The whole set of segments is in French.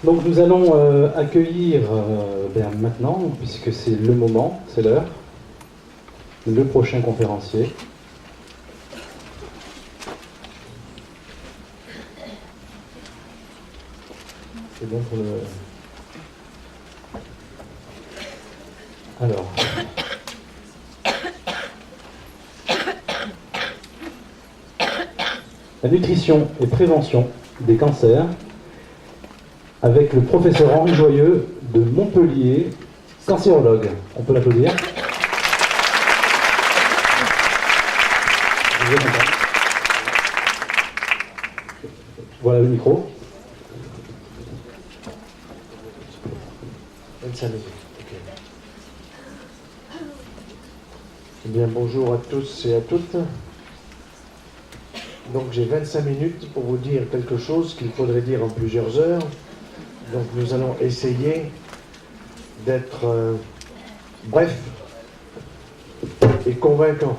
Donc nous allons accueillir maintenant, puisque c'est le moment, c'est l'heure, le prochain conférencier. C'est bon pour le... Alors... La nutrition et prévention des cancers, avec le professeur Henri Joyeux de Montpellier, cancérologue. On peut l'applaudir. Voilà le micro. 25 minutes. Okay. Eh bien, bonjour à tous et à toutes. Donc, j'ai 25 minutes pour vous dire quelque chose qu'il faudrait dire en plusieurs heures. Donc, nous allons essayer d'être bref et convaincant.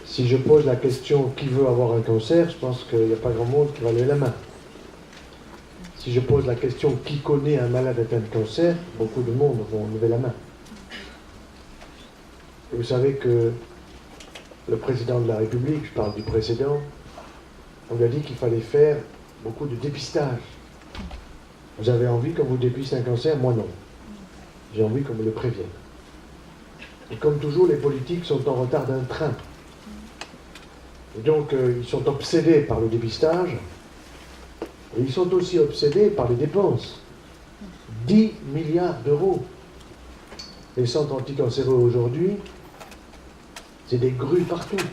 Si je pose la question « Qui veut avoir un cancer ?», je pense qu'il n'y a pas grand monde qui va lever la main. Si je pose la question « Qui connaît un malade atteint de cancer ?», beaucoup de monde vont lever la main. Et vous savez que le président de la République, je parle du précédent, on lui a dit qu'il fallait faire beaucoup de dépistage. Vous avez envie qu'on vous dépiste un cancer? Moi non. J'ai envie qu'on me le prévienne. Et comme toujours, les politiques sont en retard d'un train. Et donc, ils sont obsédés par le dépistage, et ils sont aussi obsédés par les dépenses. 10 milliards d'euros. Les centres anticancéreux aujourd'hui, c'est des grues partout.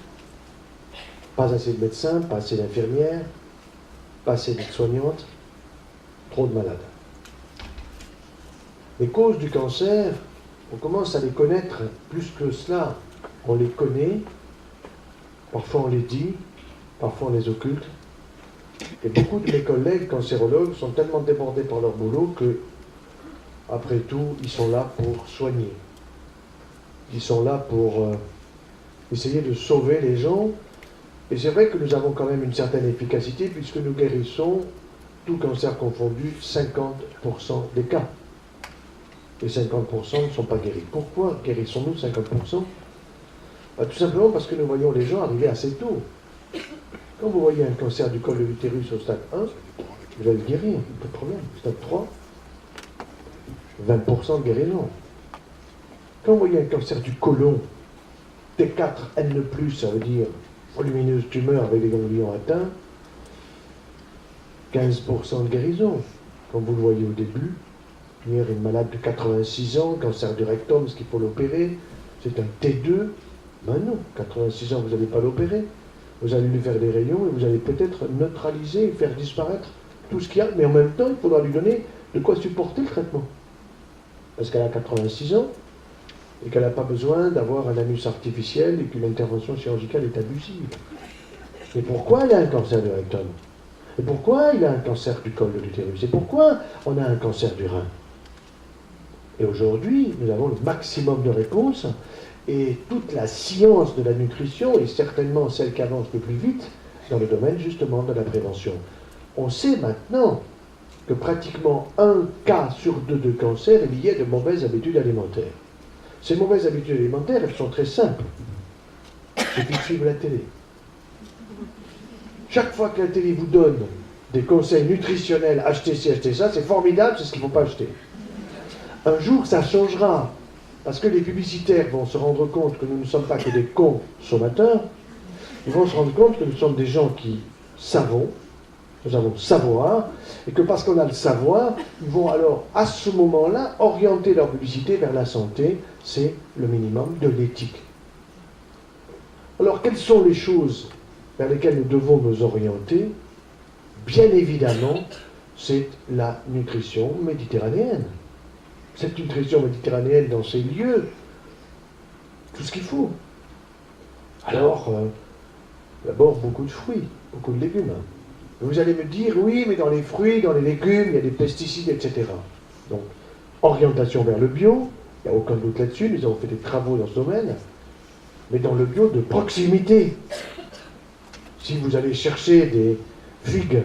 Pas assez de médecins, pas assez d'infirmières, pas assez d'aides-soignantes, trop de malades. Les causes du cancer, on commence à les connaître plus que cela. On les connaît, parfois on les dit, parfois on les occulte. Et beaucoup de mes collègues cancérologues sont tellement débordés par leur boulot que, après tout, ils sont là pour soigner. Ils sont là pour essayer de sauver les gens. Et c'est vrai que nous avons quand même une certaine efficacité puisque nous guérissons, tout cancer confondu, 50% des cas. Et 50% ne sont pas guéris. Pourquoi guérissons-nous 50% ? Tout simplement parce que nous voyons les gens arriver assez tôt. Quand vous voyez un cancer du col de l'utérus au stade 1, vous allez le guérir, pas de problème. Stade 3, 20% de guérison. Quand vous voyez un cancer du côlon, T4N+, ça veut dire volumineuse tumeur avec des ganglions atteints, 15% de guérison. Comme vous le voyez au début, hier une malade de 86 ans, cancer du rectum, est-ce qu'il faut l'opérer? C'est un T2. Ben non, 86 ans, vous n'allez pas l'opérer. Vous allez lui faire des rayons et vous allez peut-être neutraliser et faire disparaître tout ce qu'il y a. Mais en même temps, il faudra lui donner de quoi supporter le traitement. Parce qu'elle a 86 ans et qu'elle n'a pas besoin d'avoir un anus artificiel et qu'une intervention chirurgicale est abusive. Et pourquoi elle a un cancer du rectum? Et pourquoi il a un cancer du col de l'utérus? Et pourquoi on a un cancer du rein? Et aujourd'hui, nous avons le maximum de réponses. Et toute la science de la nutrition est certainement celle qui avance le plus vite dans le domaine justement de la prévention. On sait maintenant que pratiquement 1 cas sur 2 de cancer est lié à de mauvaises habitudes alimentaires. Ces mauvaises habitudes alimentaires, elles sont très simples. Il suffit de suivre la télé. Chaque fois que la télé vous donne des conseils nutritionnels, achetez ci, achetez ça, c'est formidable, c'est ce qu'il ne faut pas acheter. Un jour, ça changera. Parce que les publicitaires vont se rendre compte que nous ne sommes pas que des consommateurs, ils vont se rendre compte que nous sommes des gens qui savons, nous avons le savoir, et que parce qu'on a le savoir, ils vont alors, à ce moment-là, orienter leur publicité vers la santé, c'est le minimum de l'éthique. Alors, quelles sont les choses vers lesquelles nous devons nous orienter? Bien évidemment, c'est la nutrition méditerranéenne. Cette nutrition méditerranéenne dans ces lieux, tout ce qu'il faut. Alors, d'abord, beaucoup de fruits, beaucoup de légumes. Vous allez me dire, oui, mais dans les fruits, dans les légumes, il y a des pesticides, etc. Donc, orientation vers le bio, il n'y a aucun doute là-dessus, nous avons fait des travaux dans ce domaine, mais dans le bio de proximité. Si vous allez chercher des figues